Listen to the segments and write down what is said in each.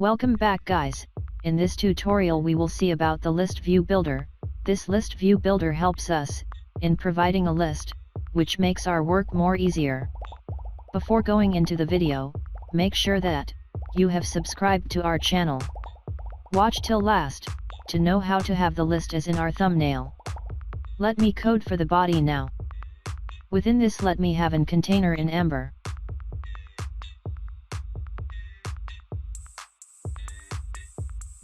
Welcome back guys. In this tutorial we will see about the ListViewBuilder. This ListViewBuilder helps us in providing a list, which makes our work more easier. Before going into the video, make sure that you have subscribed to our channel. Watch till last to know how to have the list as in our thumbnail. Let me code for the body now. Within this let me have an container in Ember.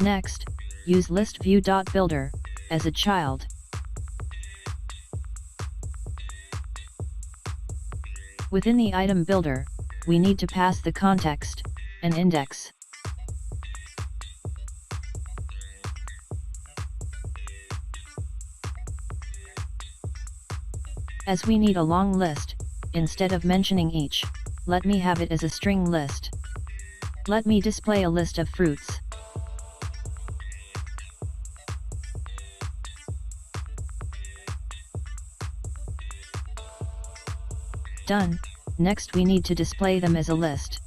Next, use listview.builder as a child. Within the item builder, we need to pass the context, an index. As we need a long list, instead of mentioning each, let me have it as a string list. Let me display a list of fruits. Done. Next we need to display them as a list.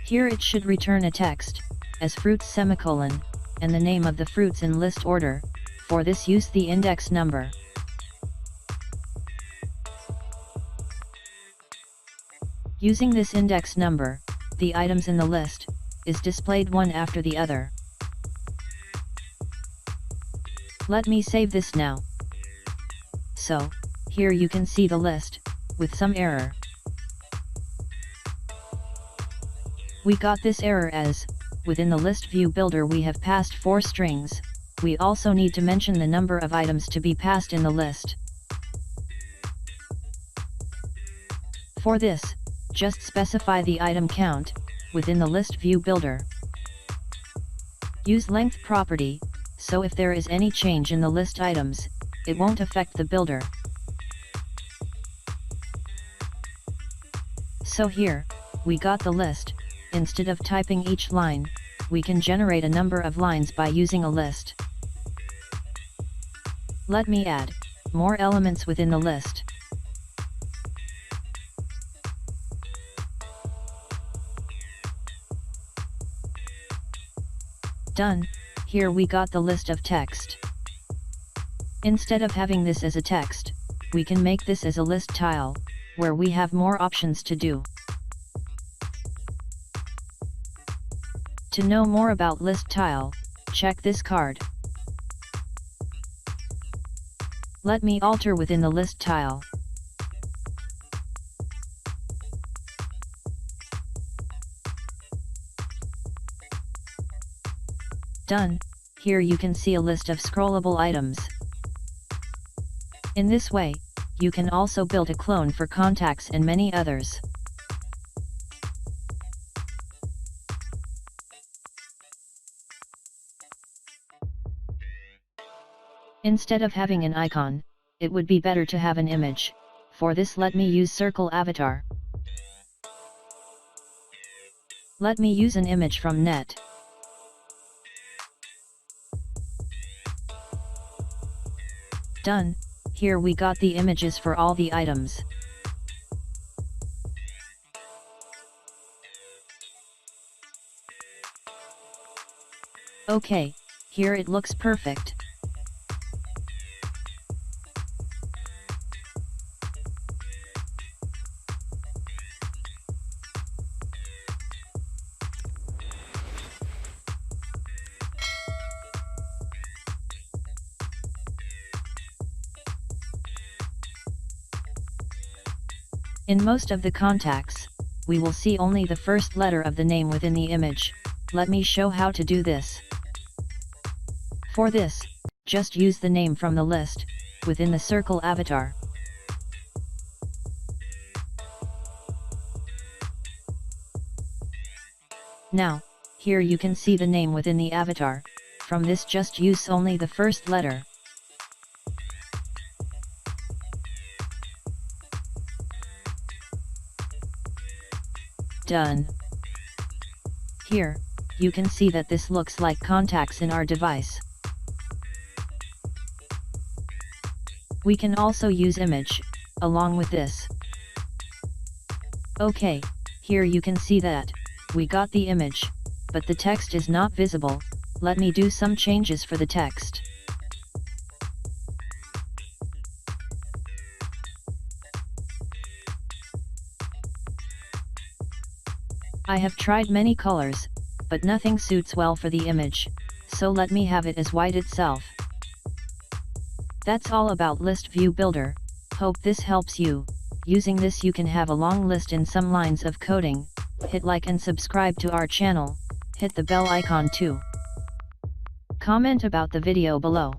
Here it should return a text, as fruits semicolon, and the name of the fruits in list order. For this use the index number. Using this index number, the items in the list is displayed one after the other. Let me save this now. So, here you can see the list, with some error. We got this error as, within the ListViewBuilder we have passed 4 strings, we also need to mention the number of items to be passed in the list. For this, just specify the item count, within the ListViewBuilder. Use length property, so if there is any change in the list items, it won't affect the builder. So here, we got the list. Instead of typing each line, we can generate a number of lines by using a list. Let me add more elements within the list. Done. Here we got the list of text. Instead of having this as a text, we can make this as a ListTile, where we have more options to do. To know more about ListTile, check this card. Let me alter within the ListTile. Done. Here you can see a list of scrollable items. In this way, you can also build a clone for contacts and many others. Instead of having an icon, it would be better to have an image. For this let me use circle avatar. Let me use an image from net. Done. Here we got the images for all the items. Okay, here it looks perfect. In most of the contacts, we will see only the first letter of the name within the image. Let me show how to do this. For this, just use the name from the list, within the circle avatar. Now, here you can see the name within the avatar. From this just use only the first letter. Done. Here, you can see that this looks like contacts in our device. We can also use image, along with this. Okay, Here you can see that we got the image, but the text is not visible. Let me do some changes for the text. I have tried many colors, but nothing suits well for the image, so let me have it as white itself. That's all about ListViewBuilder. Hope this helps you. Using this you can have a long list in some lines of coding. Hit like and subscribe to our channel. Hit the bell icon too. Comment about the video below.